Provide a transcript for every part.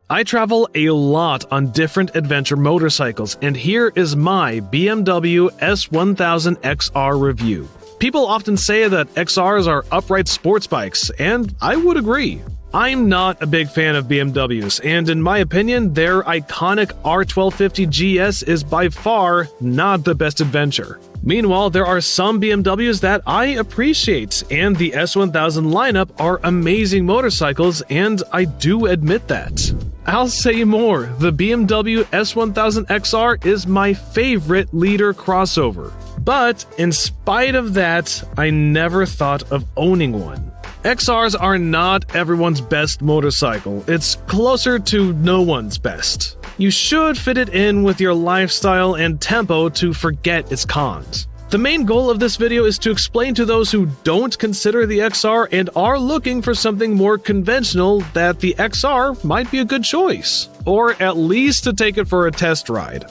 I travel a lot on different adventure motorcycles, and here is my BMW S1000XR review. People often say that XRs are upright sports bikes, and I would agree. I'm not a big fan of BMWs, and in my opinion, their iconic R1250 GS is by far not the best adventure. Meanwhile, there are some BMWs that I appreciate, and the S1000 lineup are amazing motorcycles, and I do admit that. I'll say more, the BMW S1000XR is my favorite leader crossover. But in spite of that, I never thought of owning one. XRs are not everyone's best motorcycle, it's closer to no one's best. You should fit it in with your lifestyle and tempo to forget its cons. The main goal of this video is to explain to those who don't consider the XR and are looking for something more conventional that the XR might be a good choice, or at least to take it for a test ride.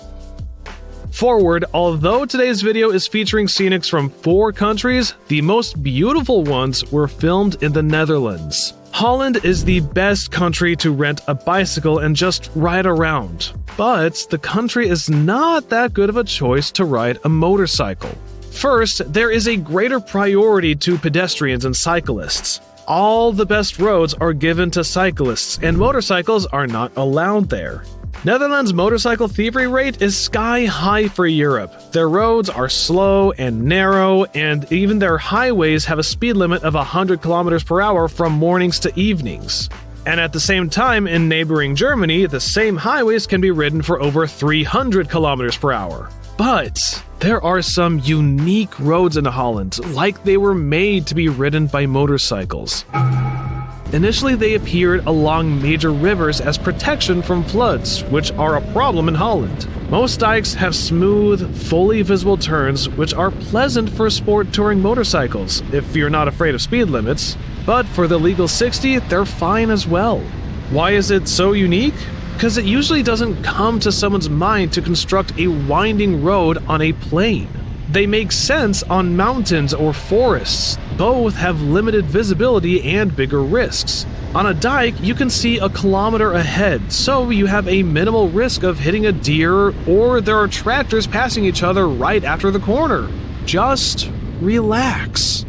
Forward, although today's video is featuring scenics from 4 countries, the most beautiful ones were filmed in the Netherlands. Holland is the best country to rent a bicycle and just ride around, but the country is not that good of a choice to ride a motorcycle. First, there is a greater priority to pedestrians and cyclists. All the best roads are given to cyclists, and motorcycles are not allowed there. Netherlands' motorcycle thievery rate is sky high for Europe. Their roads are slow and narrow, and even their highways have a speed limit of 100 km per hour from mornings to evenings. And at the same time, in neighboring Germany, the same highways can be ridden for over 300 km per hour. But there are some unique roads in Holland, like they were made to be ridden by motorcycles. Initially, they appeared along major rivers as protection from floods, which are a problem in Holland. Most dikes have smooth, fully visible turns, which are pleasant for sport touring motorcycles, if you're not afraid of speed limits. But for the legal 60, they're fine as well. Why is it so unique? Because it usually doesn't come to someone's mind to construct a winding road on a plain. They make sense on mountains or forests. Both have limited visibility and bigger risks. On a dike, you can see a kilometer ahead, so you have a minimal risk of hitting a deer, or there are tractors passing each other right after the corner. Just relax.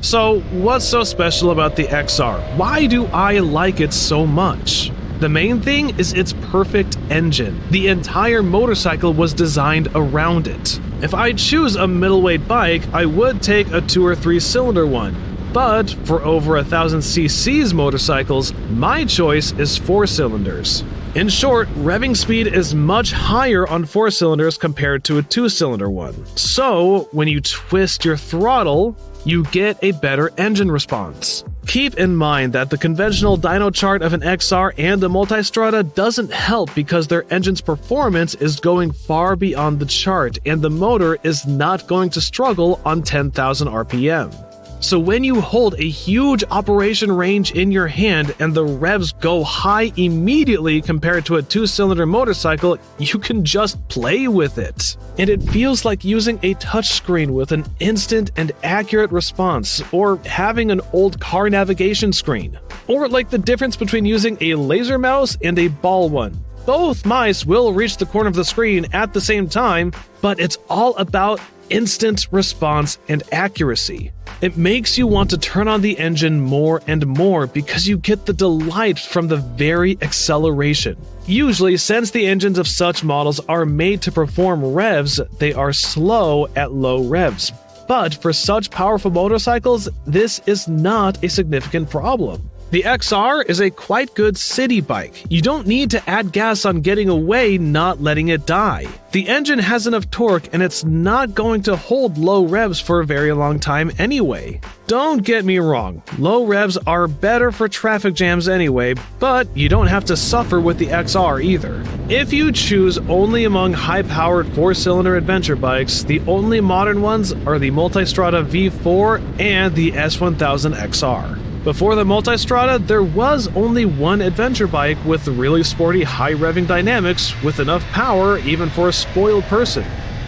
So, what's so special about the XR? Why do I like it so much? The main thing is its perfect engine. The entire motorcycle was designed around it. If I choose a middleweight bike, I would take a 2 or 3 cylinder one. But for over 1000 cc's motorcycles, my choice is 4 cylinders. In short, revving speed is much higher on 4 cylinders compared to a 2-cylinder one. So, when you twist your throttle, you get a better engine response. Keep in mind that the conventional dyno chart of an XR and a Multistrada doesn't help because their engine's performance is going far beyond the chart and the motor is not going to struggle on 10,000 RPM. So when you hold a huge operation range in your hand and the revs go high immediately compared to a 2-cylinder motorcycle, you can just play with it. And it feels like using a touchscreen with an instant and accurate response, or having an old car navigation screen. Or like the difference between using a laser mouse and a ball one. Both mice will reach the corner of the screen at the same time, but it's all about instant response and accuracy. It makes you want to turn on the engine more and more because you get the delight from the very acceleration. Usually, since the engines of such models are made to perform revs, they are slow at low revs. But for such powerful motorcycles, this is not a significant problem. The XR is a quite good city bike. You don't need to add gas on getting away, not letting it die. The engine has enough torque and it's not going to hold low revs for a very long time anyway. Don't get me wrong, low revs are better for traffic jams anyway, but you don't have to suffer with the XR either. If you choose only among high-powered 4-cylinder adventure bikes, the only modern ones are the Multistrada V4 and the S1000XR. Before the Multistrada, there was only one adventure bike with really sporty high revving dynamics with enough power even for a spoiled person.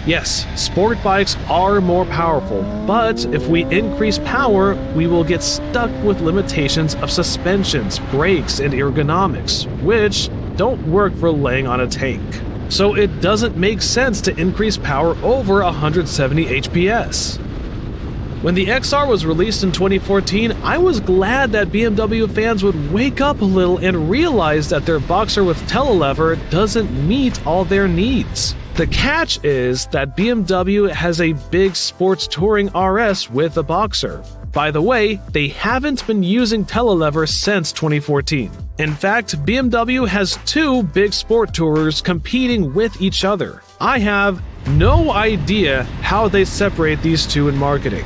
Yes, sport bikes are more powerful, but if we increase power, we will get stuck with limitations of suspensions, brakes, and ergonomics, which don't work for laying on a tank. So it doesn't make sense to increase power over 170 HPS. When the XR was released in 2014, I was glad that BMW fans would wake up a little and realize that their boxer with telelever doesn't meet all their needs. The catch is that BMW has a big sports touring RS with a boxer. By the way, they haven't been using telelever since 2014. In fact, BMW has two big sport tourers competing with each other. I have no idea how they separate these two in marketing.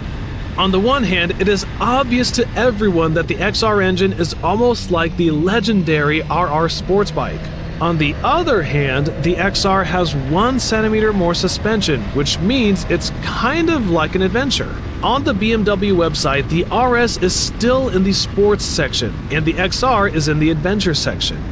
On the one hand, it is obvious to everyone that the XR engine is almost like the legendary RR sports bike. On the other hand, the XR has 1 centimeter more suspension, which means it's kind of like an adventure. On the BMW website, the RS is still in the sports section, and the XR is in the adventure section.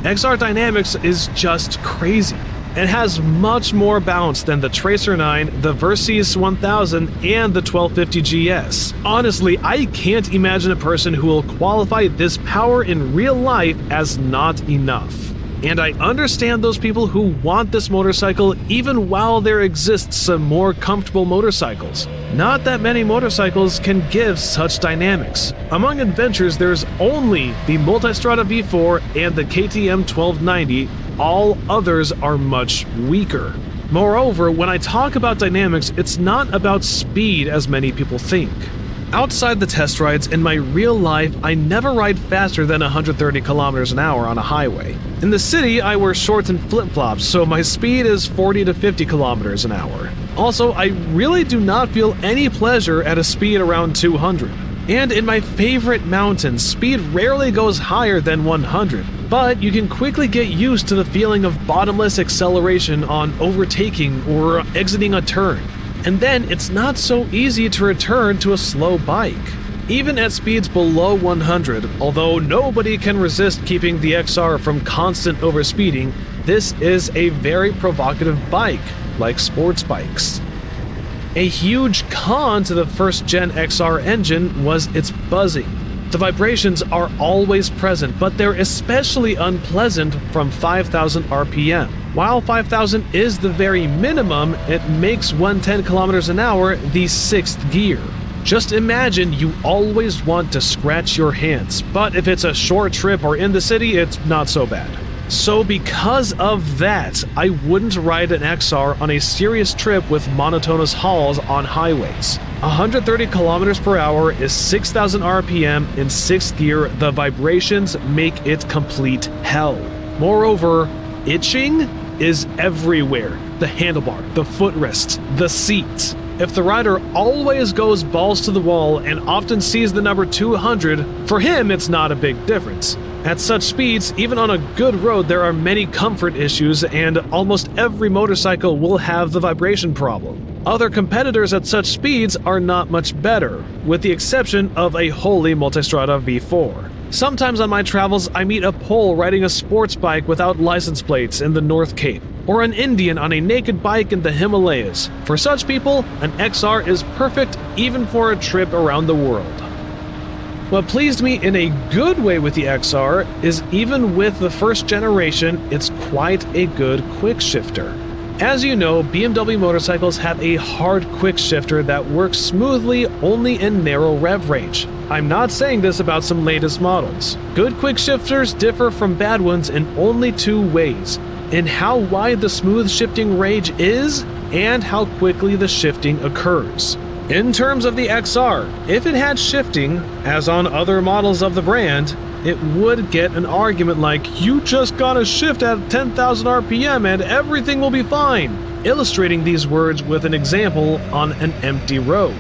XR Dynamics is just crazy. It has much more bounce than the Tracer 9, the Versys 1000, and the 1250 GS. Honestly, I can't imagine a person who will qualify this power in real life as not enough. And I understand those people who want this motorcycle even while there exists some more comfortable motorcycles. Not that many motorcycles can give such dynamics. Among adventures, there's only the Multistrada V4 and the KTM 1290. All others are much weaker. Moreover, when I talk about dynamics, it's not about speed as many people think. Outside the test rides, in my real life, I never ride faster than 130 kilometers an hour on a highway. In the city, I wear shorts and flip-flops, so my speed is 40 to 50 kilometers an hour. Also, I really do not feel any pleasure at a speed around 200. And in my favorite mountains, speed rarely goes higher than 100, but you can quickly get used to the feeling of bottomless acceleration on overtaking or exiting a turn. And then it's not so easy to return to a slow bike. Even at speeds below 100, although nobody can resist keeping the XR from constant overspeeding, this is a very provocative bike, like sports bikes. A huge con to the first-gen XR engine was its buzzing. The vibrations are always present, but they're especially unpleasant from 5,000 RPM. While 5,000 is the very minimum, it makes 110 kilometers an hour the 6th gear. Just imagine you always want to scratch your hands, but if it's a short trip or in the city, it's not so bad. So because of that, I wouldn't ride an XR on a serious trip with monotonous hauls on highways. 130 kilometers per hour is 6,000 RPM in 6th gear. The vibrations make it complete hell. Moreover, itching is everywhere. The handlebar, the footrest, the seat. If the rider always goes balls to the wall and often sees the number 200, for him it's not a big difference. At such speeds, even on a good road, there are many comfort issues, and almost every motorcycle will have the vibration problem. Other competitors at such speeds are not much better, with the exception of a wholly Multistrada V4. Sometimes on my travels, I meet a Pole riding a sports bike without license plates in the North Cape, or an Indian on a naked bike in the Himalayas. For such people, an XR is perfect even for a trip around the world. What pleased me in a good way with the XR is even with the first generation, it's quite a good quickshifter. As you know, BMW motorcycles have a hard quickshifter that works smoothly only in narrow rev range. I'm not saying this about some latest models. Good quickshifters differ from bad ones in only two ways: in how wide the smooth shifting range is and how quickly the shifting occurs. In terms of the XR, if it had shifting, as on other models of the brand, it would get an argument like, "You just gotta shift at 10,000 RPM and everything will be fine," illustrating these words with an example on an empty road.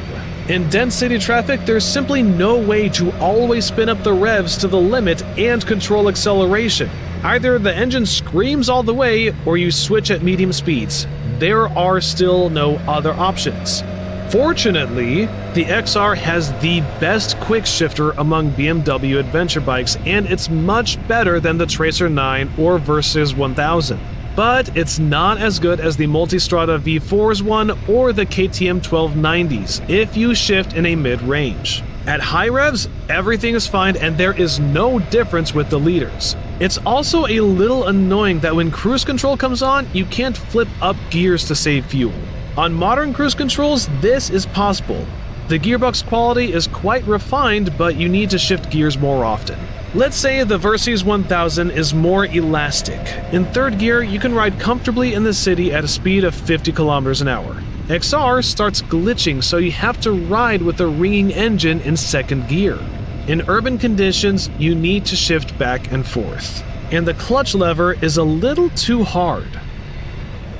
In dense city traffic, there's simply no way to always spin up the revs to the limit and control acceleration. Either the engine screams all the way, or you switch at medium speeds. There are still no other options. Fortunately, the XR has the best quickshifter among BMW adventure bikes, and it's much better than the Tracer 9 or Versys 1000. but it's not as good as the Multistrada V4's one or the KTM 1290s if you shift in a mid-range. At high revs, everything is fine and there is no difference with the leaders. It's also a little annoying that when cruise control comes on, you can't flip up gears to save fuel. On modern cruise controls, this is possible. The gearbox quality is quite refined, but you need to shift gears more often. Let's say the Versys 1000 is more elastic. In third gear, you can ride comfortably in the city at a speed of 50 km an hour. XR starts glitching, so you have to ride with a ringing engine in second gear. In urban conditions, you need to shift back and forth. And the clutch lever is a little too hard.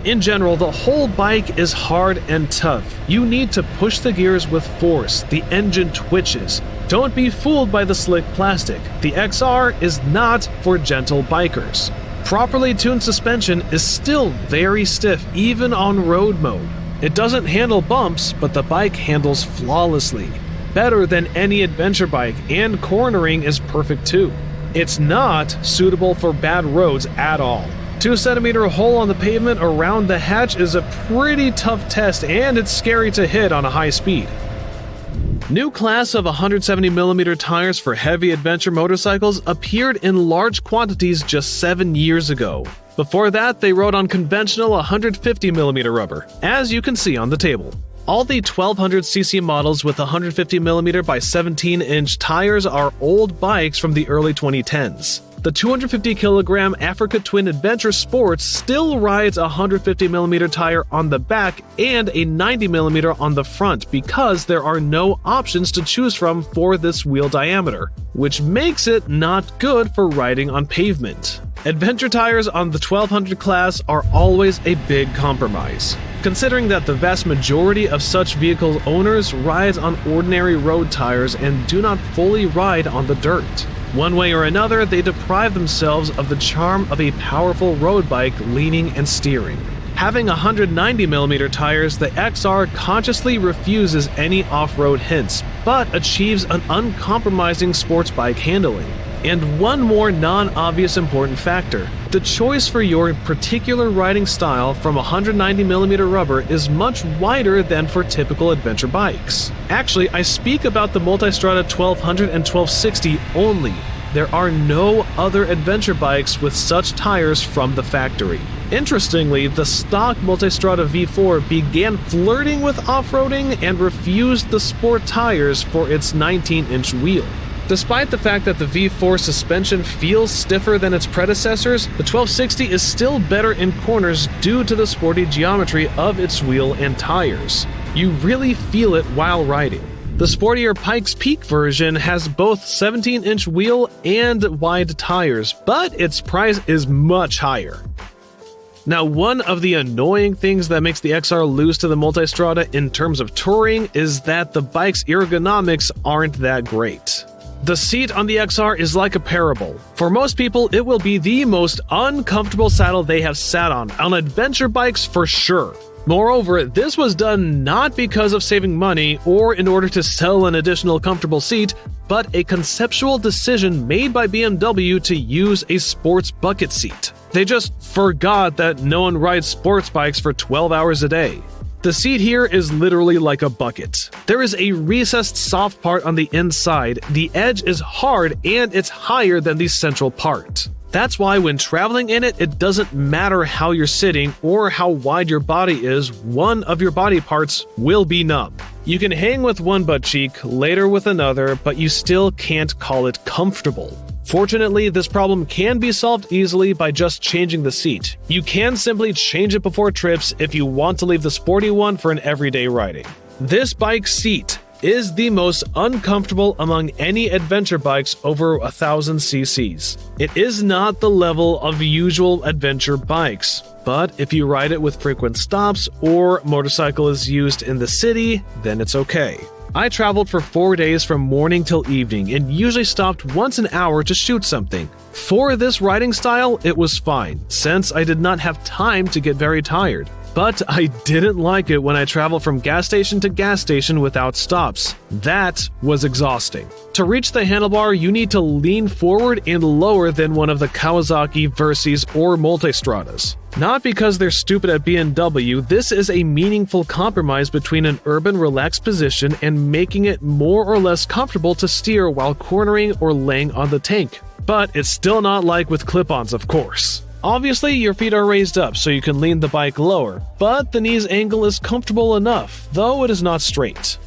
In general, the whole bike is hard and tough. You need to push the gears with force. The engine twitches. Don't be fooled by the slick plastic. The XR is not for gentle bikers. Properly tuned suspension is still very stiff, even on road mode. It doesn't handle bumps, but the bike handles flawlessly. Better than any adventure bike, and cornering is perfect too. It's not suitable for bad roads at all. 2-centimeter hole on the pavement around the hatch is a pretty tough test, and it's scary to hit on a high speed. New class of 170mm tires for heavy adventure motorcycles appeared in large quantities just 7 years ago. Before that, they rode on conventional 150mm rubber, as you can see on the table. All the 1200cc models with 150mm by 17-inch tires are old bikes from the early 2010s. The 250kg Africa Twin Adventure Sports still rides a 150mm tire on the back and a 90mm on the front because there are no options to choose from for this wheel diameter, which makes it not good for riding on pavement. Adventure tires on the 1200 class are always a big compromise, considering that the vast majority of such vehicle owners rides on ordinary road tires and do not fully ride on the dirt. One way or another, they deprive themselves of the charm of a powerful road bike leaning and steering. Having 190mm tires, the XR consciously refuses any off-road hints, but achieves an uncompromising sports bike handling. And one more non-obvious important factor. The choice for your particular riding style from 190mm rubber is much wider than for typical adventure bikes. Actually, I speak about the Multistrada 1200 and 1260 only. There are no other adventure bikes with such tires from the factory. Interestingly, the stock Multistrada V4 began flirting with off-roading and refused the sport tires for its 19-inch wheel. Despite the fact that the V4 suspension feels stiffer than its predecessors, the 1260 is still better in corners due to the sporty geometry of its wheel and tires. You really feel it while riding. The sportier Pikes Peak version has both 17-inch wheel and wide tires, but its price is much higher. Now, one of the annoying things that makes the XR lose to the Multistrada in terms of touring is that the bike's ergonomics aren't that great. The seat on the XR is like a parable. For most people, it will be the most uncomfortable saddle they have sat on adventure bikes for sure. Moreover, this was done not because of saving money or in order to sell an additional comfortable seat, but a conceptual decision made by BMW to use a sports bucket seat. They just forgot that no one rides sports bikes for 12 hours a day. The seat here is literally like a bucket. There is a recessed soft part on the inside, the edge is hard, and it's higher than the central part. That's why when traveling in it, it doesn't matter how you're sitting or how wide your body is, one of your body parts will be numb. You can hang with one butt cheek, later with another, but you still can't call it comfortable. Fortunately, this problem can be solved easily by just changing the seat. You can simply change it before trips if you want to leave the sporty one for an everyday riding. This bike's seat is the most uncomfortable among any adventure bikes over 1000 cc's. It is not the level of usual adventure bikes, but if you ride it with frequent stops or motorcycle is used in the city, then it's okay. I traveled for 4 days from morning till evening and usually stopped once an hour to shoot something. For this riding style, it was fine, since I did not have time to get very tired. But I didn't like it when I traveled from gas station to gas station without stops. That was exhausting. To reach the handlebar, you need to lean forward and lower than one of the Kawasaki, Versys, or Multistradas. Not because they're stupid at BMW, this is a meaningful compromise between an urban relaxed position and making it more or less comfortable to steer while cornering or laying on the tank. But it's still not like with clip-ons, of course. Obviously, your feet are raised up so you can lean the bike lower, but the knee's angle is comfortable enough, though it is not straight.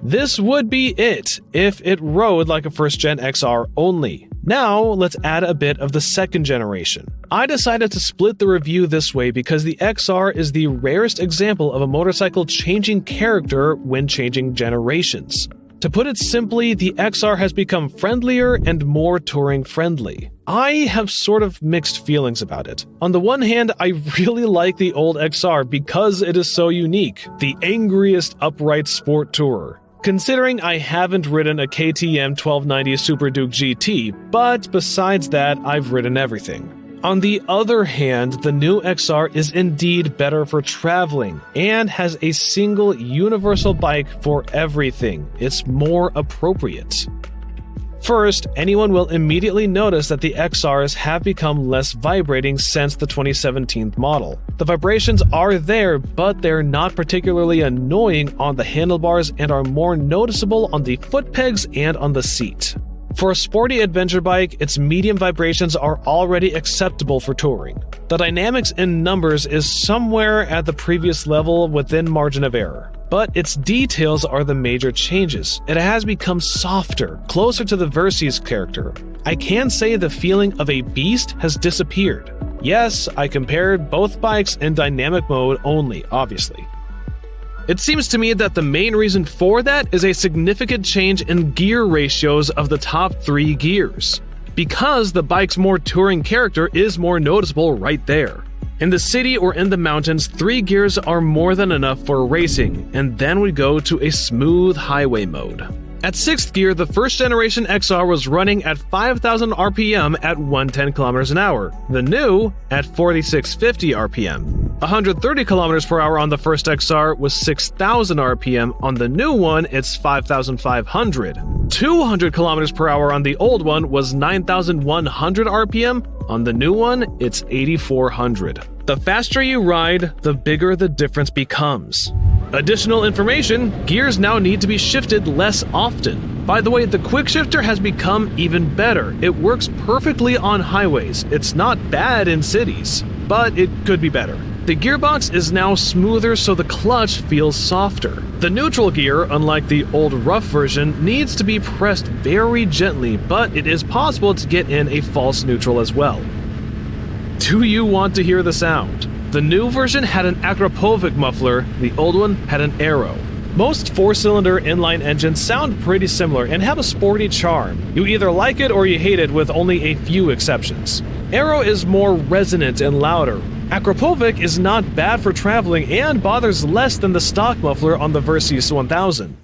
This would be it if it rode like a first-gen XR only. Now, let's add a bit of the second generation. I decided to split the review this way because the XR is the rarest example of a motorcycle changing character when changing generations. To put it simply, the XR has become friendlier and more touring-friendly. I have sort of mixed feelings about it. On the one hand, I really like the old XR because it is so unique, the angriest upright sport tourer. Considering I haven't ridden a KTM 1290 Super Duke GT, but besides that, I've ridden everything. On the other hand, the new XR is indeed better for traveling and has a single universal bike for everything. It's more appropriate. First, anyone will immediately notice that the XRs have become less vibrating since the 2017 model. The vibrations are there, but they're not particularly annoying on the handlebars and are more noticeable on the foot pegs and on the seat. For a sporty adventure bike, its medium vibrations are already acceptable for touring. The dynamics in numbers is somewhere at the previous level within margin of error. But its details are the major changes. It has become softer, closer to the Versys character. I can say the feeling of a beast has disappeared. Yes, I compared both bikes in dynamic mode only, obviously. It seems to me that the main reason for that is a significant change in gear ratios of the top 3 gears, because the bike's more touring character is more noticeable right there. In the city or in the mountains, 3 gears are more than enough for racing, and then we go to a smooth highway mode. At 6th gear, the first generation XR was running at 5,000 RPM at 110 km an hour, the new at 4,650 RPM. 130 km per hour on the first XR was 6,000 RPM, on the new one it's 5,500. 200 km per hour on the old one was 9,100 RPM, on the new one it's 8,400. The faster you ride, the bigger the difference becomes. Additional information, gears now need to be shifted less often. By the way, the Quickshifter has become even better. It works perfectly on highways. It's not bad in cities, but it could be better. The gearbox is now smoother so the clutch feels softer. The neutral gear, unlike the old rough version, needs to be pressed very gently, but it is possible to get in a false neutral as well. Do you want to hear the sound? The new version had an Akrapovic muffler, the old one had an Aero. Most 4-cylinder inline engines sound pretty similar and have a sporty charm. You either like it or you hate it, with only a few exceptions. Aero is more resonant and louder. Akrapovic is not bad for traveling and bothers less than the stock muffler on the Versys 1000.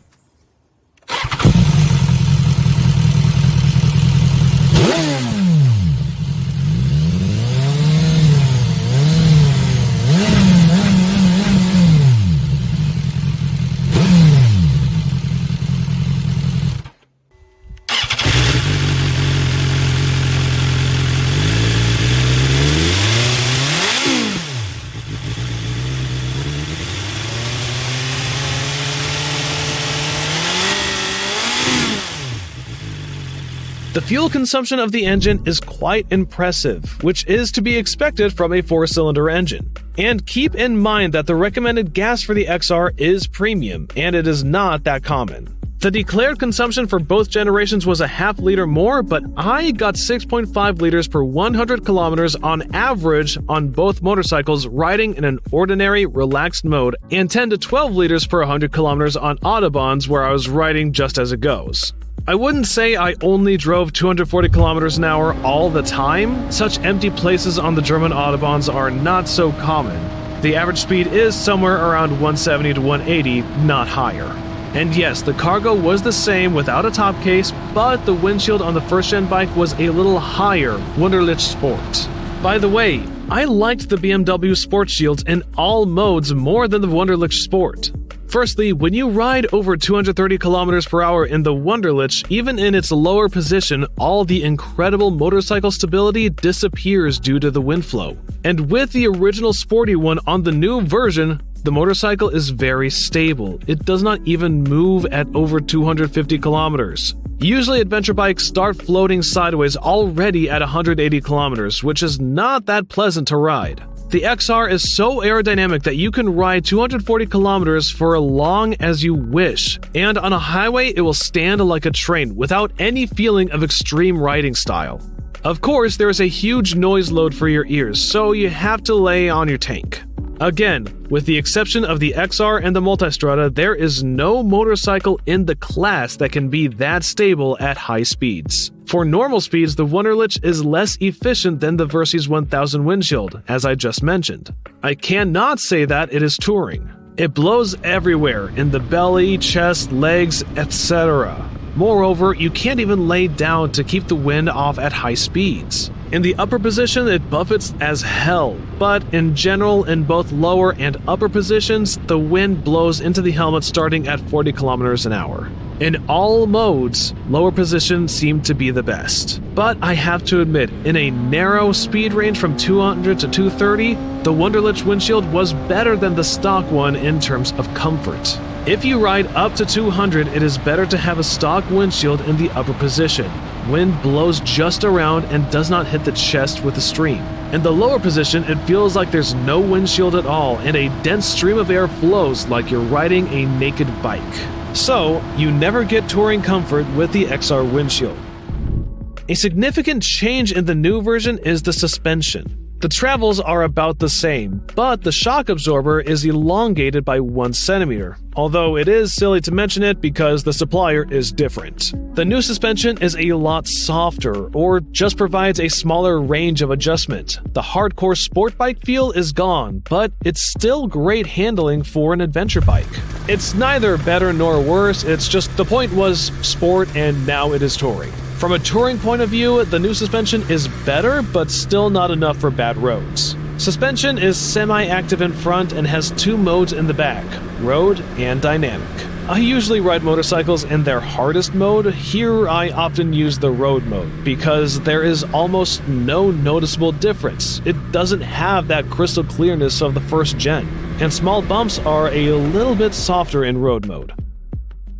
The fuel consumption of the engine is quite impressive, which is to be expected from a 4-cylinder engine. And keep in mind that the recommended gas for the XR is premium, and it is not that common. The declared consumption for both generations was a half liter more, but I got 6.5 liters per 100 kilometers on average on both motorcycles riding in an ordinary, relaxed mode, and 10 to 12 liters per 100 kilometers on autobahns where I was riding just as it goes. I wouldn't say I only drove 240 kilometers an hour all the time. Such empty places on the German autobahns are not so common. The average speed is somewhere around 170 to 180, not higher. And yes, the cargo was the same without a top case, but the windshield on the first-gen bike was a little higher, Wunderlich Sport. By the way, I liked the BMW Sport Shields in all modes more than the Wunderlich Sport. Firstly, when you ride over 230 km per hour in the Wunderlich, even in its lower position, all the incredible motorcycle stability disappears due to the wind flow. And with the original sporty one on the new version, the motorcycle is very stable. It does not even move at over 250 kilometers. Usually adventure bikes start floating sideways already at 180 kilometers, which is not that pleasant to ride. The XR is so aerodynamic that you can ride 240 kilometers for as long as you wish, and on a highway it will stand like a train without any feeling of extreme riding style. Of course, there is a huge noise load for your ears, so you have to lay on your tank. Again, with the exception of the XR and the Multistrada, there is no motorcycle in the class that can be that stable at high speeds. For normal speeds, the Wunderlich is less efficient than the Versys 1000 Windshield, as I just mentioned. I cannot say that it is touring. It blows everywhere, in the belly, chest, legs, etc. Moreover, you can't even lay down to keep the wind off at high speeds. In the upper position, it buffets as hell, but in general, in both lower and upper positions, the wind blows into the helmet starting at 40 kilometers an hour. In all modes, lower positions seem to be the best. But I have to admit, in a narrow speed range from 200 to 230, the Wunderlich windshield was better than the stock one in terms of comfort. If you ride up to 200, it is better to have a stock windshield in the upper position. Wind blows just around and does not hit the chest with a stream. In the lower position, it feels like there's no windshield at all, and a dense stream of air flows like you're riding a naked bike. So, you never get touring comfort with the XR windshield. A significant change in the new version is the suspension. The travels are about the same, but the shock absorber is elongated by 1 centimeter, although it is silly to mention it because the supplier is different. The new suspension is a lot softer, or just provides a smaller range of adjustment. The hardcore sport bike feel is gone, but it's still great handling for an adventure bike. It's neither better nor worse, it's just the point was sport and now it is touring. From a touring point of view, the new suspension is better, but still not enough for bad roads. Suspension is semi-active in front and has 2 modes in the back, road and dynamic. I usually ride motorcycles in their hardest mode. Here I often use the road mode, because there is almost no noticeable difference. It doesn't have that crystal clearness of the first gen, and small bumps are a little bit softer in road mode.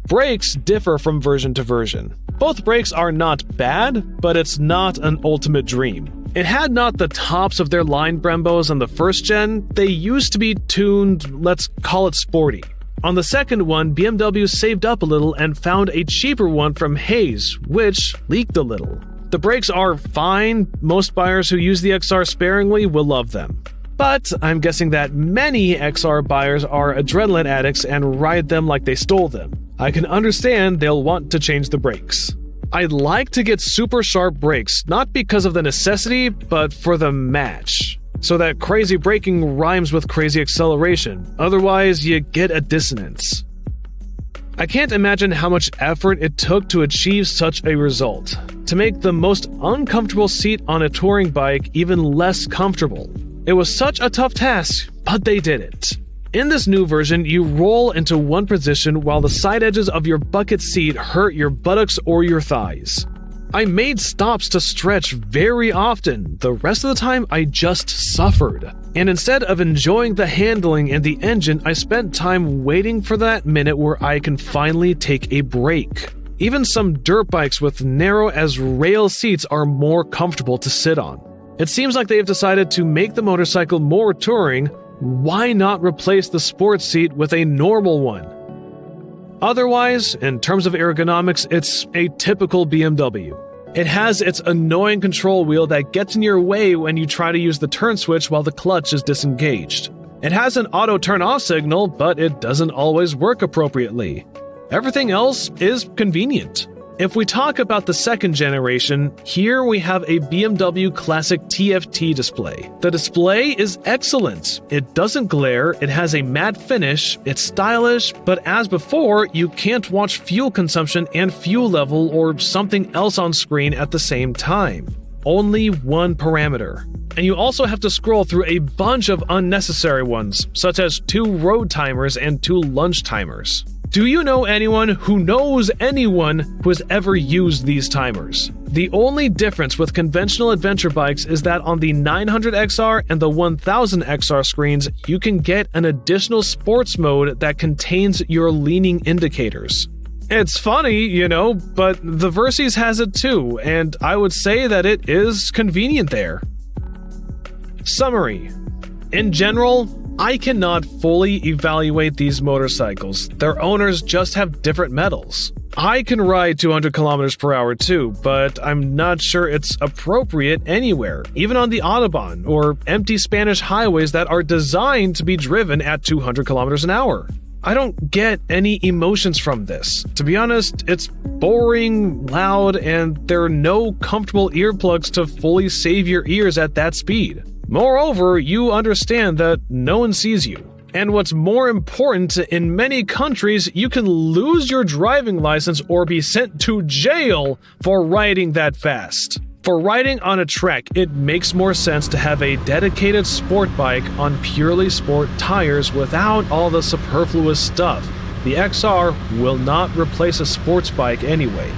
Brakes differ from version to version. Both brakes are not bad, but it's not an ultimate dream. It had not the tops of their line Brembos on the first gen. They used to be tuned, let's call it sporty. On the second one, BMW saved up a little and found a cheaper one from Hayes, which leaked a little. The brakes are fine. Most buyers who use the XR sparingly will love them. But I'm guessing that many XR buyers are adrenaline addicts and ride them like they stole them. I can understand they'll want to change the brakes. I'd like to get super sharp brakes, not because of the necessity, but for the match. So that crazy braking rhymes with crazy acceleration, otherwise you get a dissonance. I can't imagine how much effort it took to achieve such a result, to make the most uncomfortable seat on a touring bike even less comfortable. It was such a tough task, but they did it. In this new version, you roll into one position while the side edges of your bucket seat hurt your buttocks or your thighs. I made stops to stretch very often. The rest of the time, I just suffered. And instead of enjoying the handling and the engine, I spent time waiting for that minute where I can finally take a break. Even some dirt bikes with narrow as rail seats are more comfortable to sit on. It seems like they've decided to make the motorcycle more touring. Why not replace the sports seat with a normal one? Otherwise, in terms of ergonomics, it's a typical BMW. It has its annoying control wheel that gets in your way when you try to use the turn switch while the clutch is disengaged. It has an auto turn-off signal, but it doesn't always work appropriately. Everything else is convenient. If we talk about the second generation, here we have a BMW Classic TFT display. The display is excellent. It doesn't glare, it has a matte finish, it's stylish, but as before, you can't watch fuel consumption and fuel level or something else on screen at the same time. only one parameter. And you also have to scroll through a bunch of unnecessary ones, such as 2 road timers and 2 lunge timers. Do you know anyone who knows anyone who has ever used these timers? The only difference with conventional adventure bikes is that on the 900XR and the 1000XR screens, you can get an additional sports mode that contains your leaning indicators. It's funny, you know, but the Versys has it too, and I would say that it is convenient there. Summary. In general, I cannot fully evaluate these motorcycles. Their owners just have different metals. I can ride 200 kilometers per hour too, but I'm not sure it's appropriate anywhere, even on the Autobahn or empty Spanish highways that are designed to be driven at 200 kilometers an hour. I don't get any emotions from this. To be honest, it's boring, loud, and there are no comfortable earplugs to fully save your ears at that speed. Moreover, you understand that no one sees you. And what's more important, in many countries, you can lose your driving license or be sent to jail for riding that fast. For riding on a track, it makes more sense to have a dedicated sport bike on purely sport tires without all the superfluous stuff. The XR will not replace a sports bike anyway.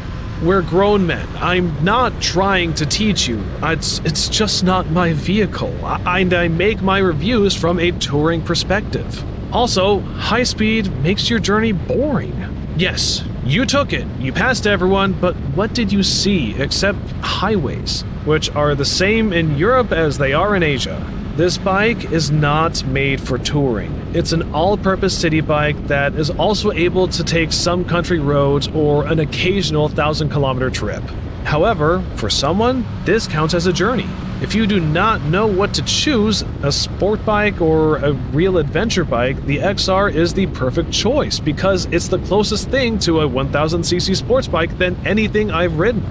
We're grown men. I'm not trying to teach you. It's just not my vehicle. I make my reviews from a touring perspective. Also, high speed makes your journey boring. Yes, you took it. You passed everyone, but what did you see except highways, which are the same in Europe as they are in Asia? This bike is not made for touring. It's an all-purpose city bike that is also able to take some country roads or an occasional 1,000-kilometer trip. However, for someone, this counts as a journey. If you do not know what to choose, a sport bike or a real adventure bike, the XR is the perfect choice because it's the closest thing to a 1000cc sports bike than anything I've ridden.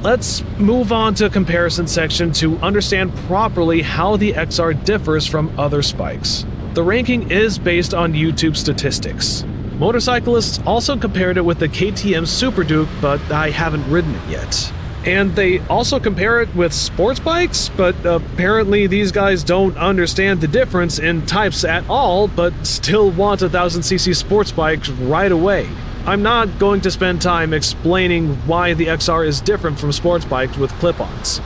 Let's move on to a comparison section to understand properly how the XR differs from other spikes. The ranking is based on YouTube statistics. Motorcyclists also compared it with the KTM Super Duke, but I haven't ridden it yet. And they also compare it with sports bikes, but apparently these guys don't understand the difference in types at all, but still want a 1000cc sports bike right away. I'm not going to spend time explaining why the XR is different from sports bikes with clip-ons.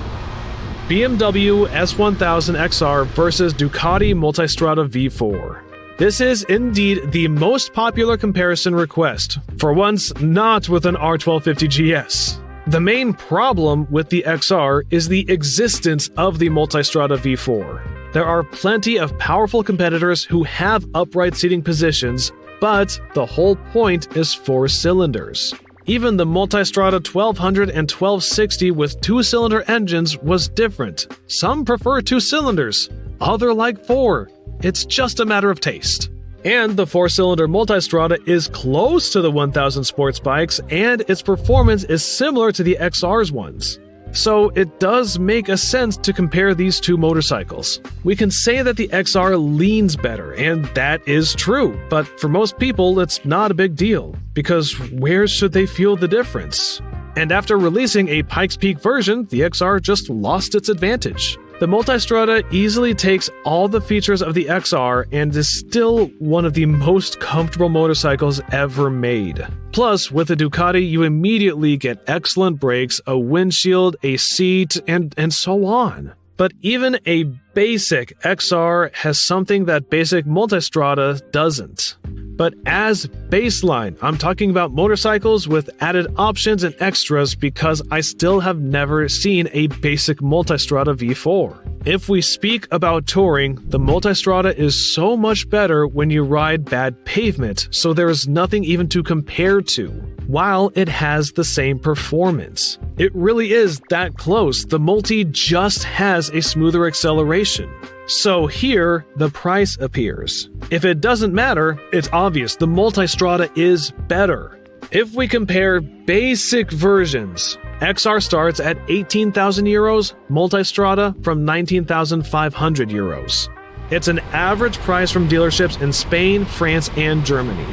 BMW S1000XR versus Ducati Multistrada V4. This is indeed the most popular comparison request, for once not with an R1250 GS. The main problem with the XR is the existence of the Multistrada V4. There are plenty of powerful competitors who have upright seating positions, but the whole point is 4 cylinders. Even the Multistrada 1200 and 1260 with 2-cylinder engines was different. Some prefer 2 cylinders, others like 4. It's just a matter of taste. And the 4-cylinder Multistrada is close to the 1000 sports bikes, and its performance is similar to the XR's ones. So it does make a sense to compare these two motorcycles. We can say that the XR leans better, and that is true, but for most people it's not a big deal, because where should they feel the difference? And after releasing a Pikes Peak version, the XR just lost its advantage. The Multistrada easily takes all the features of the XR and is still one of the most comfortable motorcycles ever made. Plus, with the Ducati, you immediately get excellent brakes, a windshield, a seat, and so on. But even a basic XR has something that basic Multistrada doesn't. But as baseline, I'm talking about motorcycles with added options and extras because I still have never seen a basic Multistrada V4. If we speak about touring, the Multistrada is so much better when you ride bad pavement, so there is nothing even to compare to, while it has the same performance. It really is that close. The Multi just has a smoother acceleration. So here, the price appears. If it doesn't matter, it's obvious the Multistrada is better. If we compare basic versions, XR starts at 18,000 euros, Multistrada from 19,500 euros. It's an average price from dealerships in Spain, France, and Germany.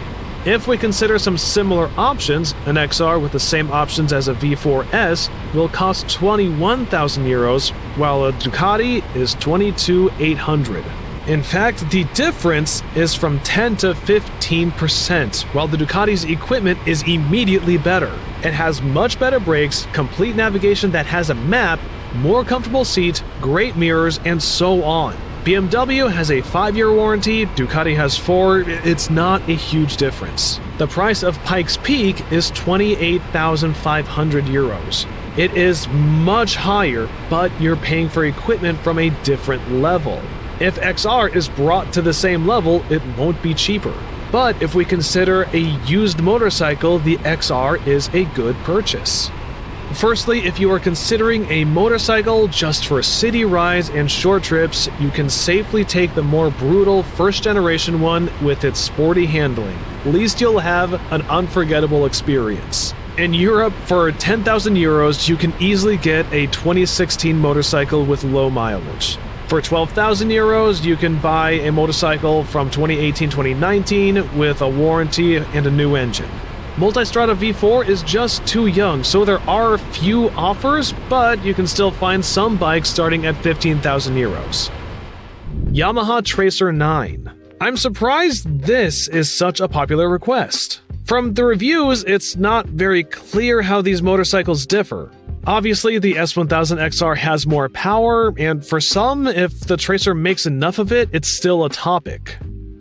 If we consider some similar options, an XR with the same options as a V4S, will cost 21,000 euros, while a Ducati is 22,800. In fact, the difference is from 10 to 15%, while the Ducati's equipment is immediately better. It has much better brakes, complete navigation that has a map, more comfortable seat, great mirrors, and so on. BMW has a 5-year warranty, Ducati has 4, it's not a huge difference. The price of Pikes Peak is 28,500 euros. It is much higher, but you're paying for equipment from a different level. If XR is brought to the same level, it won't be cheaper. But if we consider a used motorcycle, the XR is a good purchase. Firstly, if you are considering a motorcycle just for city rides and short trips, you can safely take the more brutal first-generation one with its sporty handling. At least you'll have an unforgettable experience. In Europe, for 10,000 euros, you can easily get a 2016 motorcycle with low mileage. For 12,000 euros, you can buy a motorcycle from 2018-2019 with a warranty and a new engine. Multistrada V4 is just too young, so there are few offers, but you can still find some bikes starting at 15,000 euros. Yamaha Tracer 9. I'm surprised this is such a popular request. From the reviews, it's not very clear how these motorcycles differ. Obviously, the S1000XR has more power, and for some, if the Tracer makes enough of it, it's still a topic.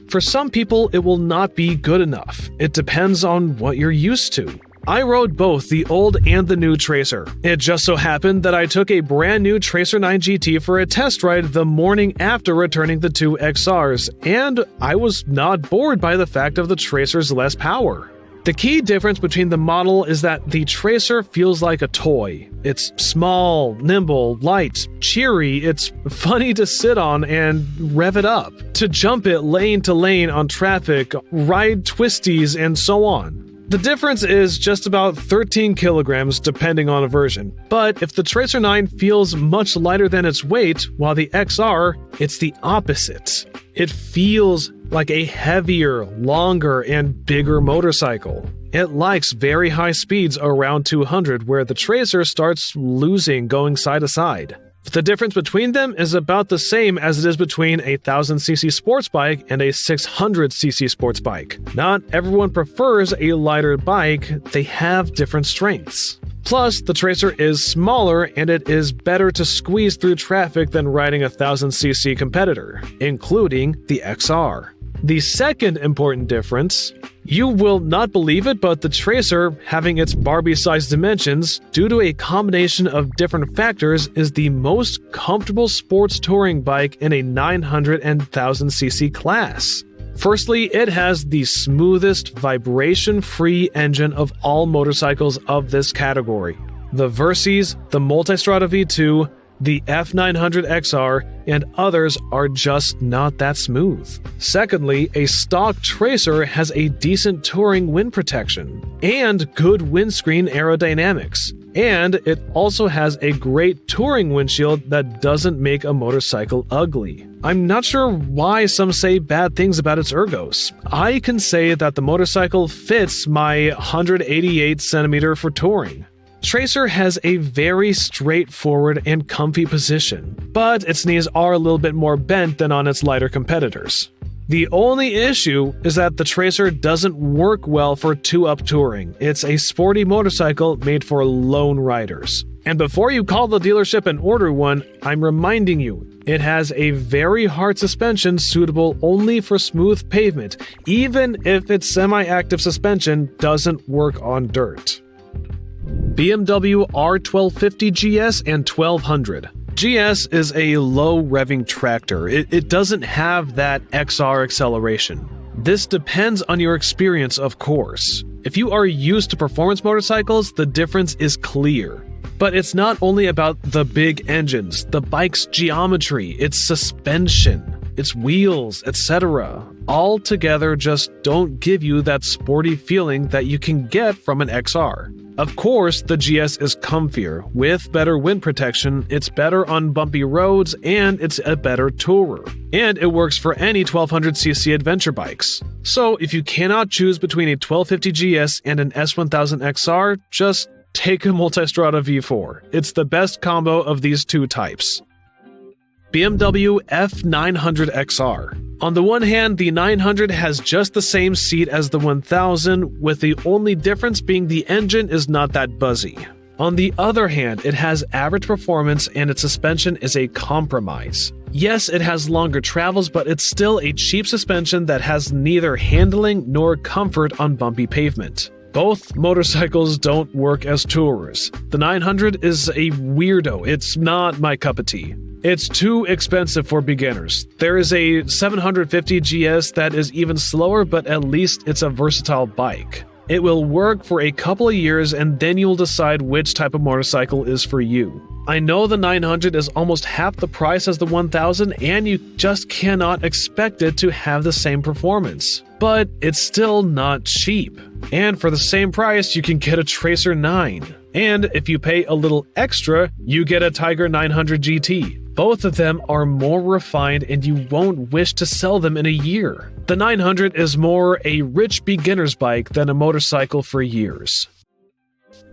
For some people, it will not be good enough. It depends on what you're used to. I rode both the old and the new Tracer. It just so happened that I took a brand new Tracer 9 GT for a test ride the morning after returning the two XRs, and I was not bored by the fact of the Tracer's less power. The key difference between the model is that the Tracer feels like a toy. It's small, nimble, light, cheery, it's funny to sit on and rev it up, to jump it lane to lane on traffic, ride twisties, and so on. The difference is just about 13 kilograms depending on a version, but if the Tracer 9 feels much lighter than its weight, while the XR, it's the opposite. It feels like a heavier, longer, and bigger motorcycle. It likes very high speeds around 200, where the Tracer starts losing going side to side. The difference between them is about the same as it is between a 1000cc sports bike and a 600cc sports bike. Not everyone prefers a lighter bike, they have different strengths. Plus, the Tracer is smaller and it is better to squeeze through traffic than riding a 1000cc competitor, including the XR. The second important difference, you will not believe it, but the Tracer, having its Barbie-sized dimensions, due to a combination of different factors, is the most comfortable sports touring bike in a 900 and 1000cc class. Firstly, it has the smoothest, vibration-free engine of all motorcycles of this category. The Versys, the Multistrada V2, the F900XR, and others are just not that smooth. Secondly, a stock Tracer has a decent touring wind protection and good windscreen aerodynamics. And it also has a great touring windshield that doesn't make a motorcycle ugly. I'm not sure why some say bad things about its ergos. I can say that the motorcycle fits my 188cm for touring. Tracer has a very straightforward and comfy position, but its knees are a little bit more bent than on its lighter competitors. The only issue is that the Tracer doesn't work well for two-up touring. It's a sporty motorcycle made for lone riders. And before you call the dealership and order one, I'm reminding you, it has a very hard suspension suitable only for smooth pavement, even if its semi-active suspension doesn't work on dirt. BMW R1250 GS and 1200. GS is a low revving tractor. It doesn't have that XR acceleration. This depends on your experience, of course. If you are used to performance motorcycles, the difference is clear. But it's not only about the big engines, the bike's geometry, its suspension, its wheels, etc. All together just don't give you that sporty feeling that you can get from an XR. Of course, the GS is comfier. With better wind protection, it's better on bumpy roads, and it's a better tourer. And it works for any 1200cc adventure bikes. So if you cannot choose between a 1250 GS and an S1000XR, just take a Multistrada V4. It's the best combo of these two types. BMW F900XR. On the one hand, the 900 has just the same seat as the 1000, with the only difference being the engine is not that buzzy. On the other hand, it has average performance and its suspension is a compromise. Yes, it has longer travels, but it's still a cheap suspension that has neither handling nor comfort on bumpy pavement. Both motorcycles don't work as tourers. The 900 is a weirdo. It's not my cup of tea. It's too expensive for beginners. There is a 750 GS that is even slower, but at least it's a versatile bike. It will work for a couple of years and then you'll decide which type of motorcycle is for you. I know the 900 is almost half the price as the 1000 and you just cannot expect it to have the same performance. But it's still not cheap. And for the same price, you can get a Tracer 9. And if you pay a little extra, you get a Tiger 900 GT. Both of them are more refined and you won't wish to sell them in a year. The 900 is more a rich beginner's bike than a motorcycle for years.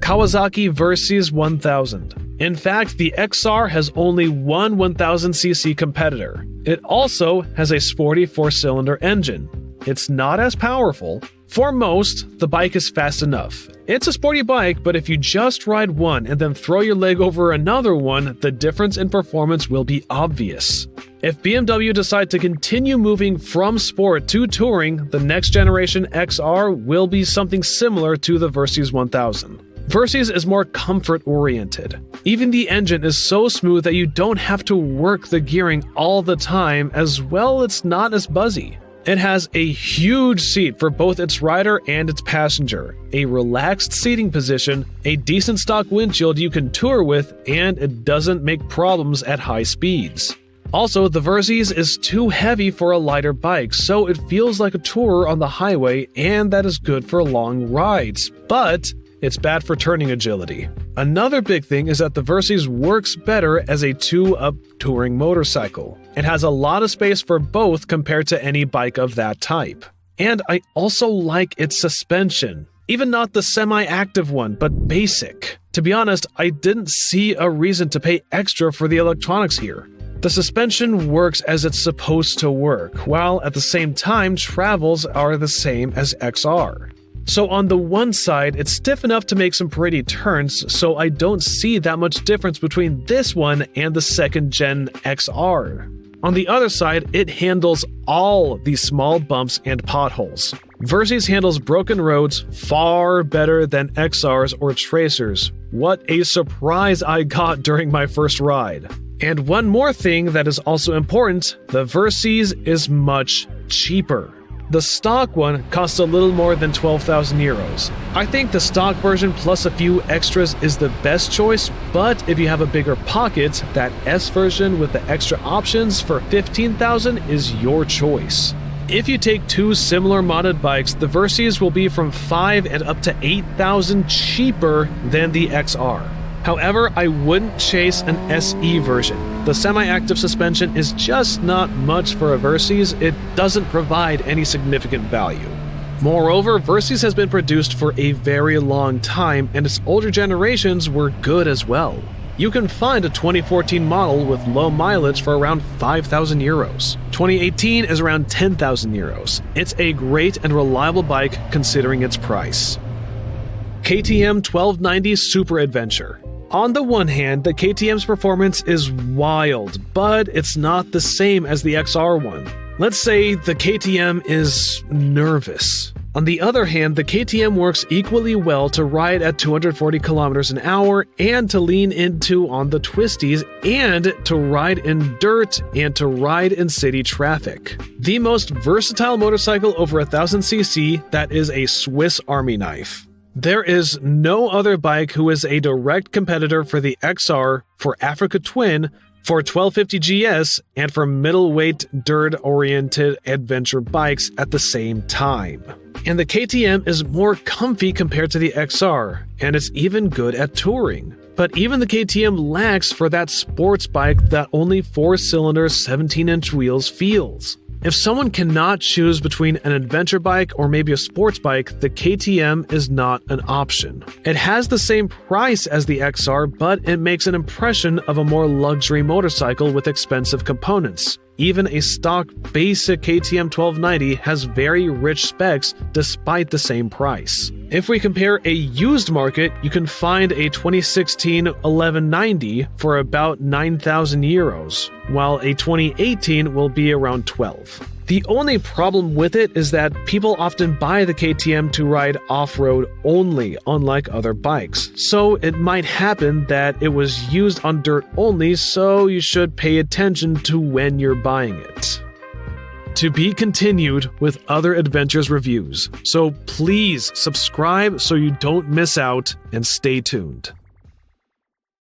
Kawasaki Versys 1000. In fact, the XR has only one 1000cc competitor. It also has a sporty 4-cylinder engine. It's not as powerful. For most, the bike is fast enough. It's a sporty bike, but if you just ride one and then throw your leg over another one, the difference in performance will be obvious. If BMW decide to continue moving from sport to touring, the next generation XR will be something similar to the Versys 1000. Versys is more comfort-oriented. Even the engine is so smooth that you don't have to work the gearing all the time, as well it's not as buzzy. It has a huge seat for both its rider and its passenger, a relaxed seating position, a decent stock windshield you can tour with, and it doesn't make problems at high speeds. Also, the Versys is too heavy for a lighter bike, so it feels like a tourer on the highway, and that is good for long rides, but it's bad for turning agility. Another big thing is that the Versys works better as a 2-up touring motorcycle. It has a lot of space for both compared to any bike of that type. And I also like its suspension. Even not the semi-active one, but basic. To be honest, I didn't see a reason to pay extra for the electronics here. The suspension works as it's supposed to work, while at the same time travels are the same as XR. So on the one side, it's stiff enough to make some pretty turns, so I don't see that much difference between this one and the second-gen XR. On the other side, it handles all these small bumps and potholes. Versys handles broken roads far better than XRs or Tracers. What a surprise I got during my first ride. And one more thing that is also important, the Versys is much cheaper. The stock one costs a little more than 12,000 euros. I think the stock version plus a few extras is the best choice, but if you have a bigger pocket, that S version with the extra options for 15,000 is your choice. If you take two similar modded bikes, the Versys will be from 5 and up to 8,000 cheaper than the XR. However, I wouldn't chase an SE version. The semi-active suspension is just not much for a Versys. It doesn't provide any significant value. Moreover, Versys has been produced for a very long time, and its older generations were good as well. You can find a 2014 model with low mileage for around 5,000 euros. 2018 is around 10,000 euros. It's a great and reliable bike considering its price. KTM 1290 Super Adventure. On the one hand, the KTM's performance is wild, but it's not the same as the XR one. Let's say the KTM is nervous. On the other hand, the KTM works equally well to ride at 240 kilometers an hour and to lean into on the twisties and to ride in dirt and to ride in city traffic. The most versatile motorcycle over 1000cc that is a Swiss Army knife. There is no other bike who is a direct competitor for the XR, for Africa Twin, for 1250 GS, and for middleweight dirt-oriented adventure bikes at the same time. And the KTM is more comfy compared to the XR, and it's even good at touring. But even the KTM lacks for that sports bike that only 4-cylinder 17-inch wheels feels. If someone cannot choose between an adventure bike or maybe a sports bike, the KTM is not an option. It has the same price as the XR, but it makes an impression of a more luxury motorcycle with expensive components. Even a stock basic KTM 1290 has very rich specs despite the same price. If we compare a used market, you can find a 2016 1190 for about 9,000 euros, while a 2018 will be around 12. The only problem with it is that people often buy the KTM to ride off-road only, unlike other bikes. So it might happen that it was used on dirt only, so you should pay attention to when you're buying it. To be continued with other adventures reviews, so please subscribe so you don't miss out and stay tuned.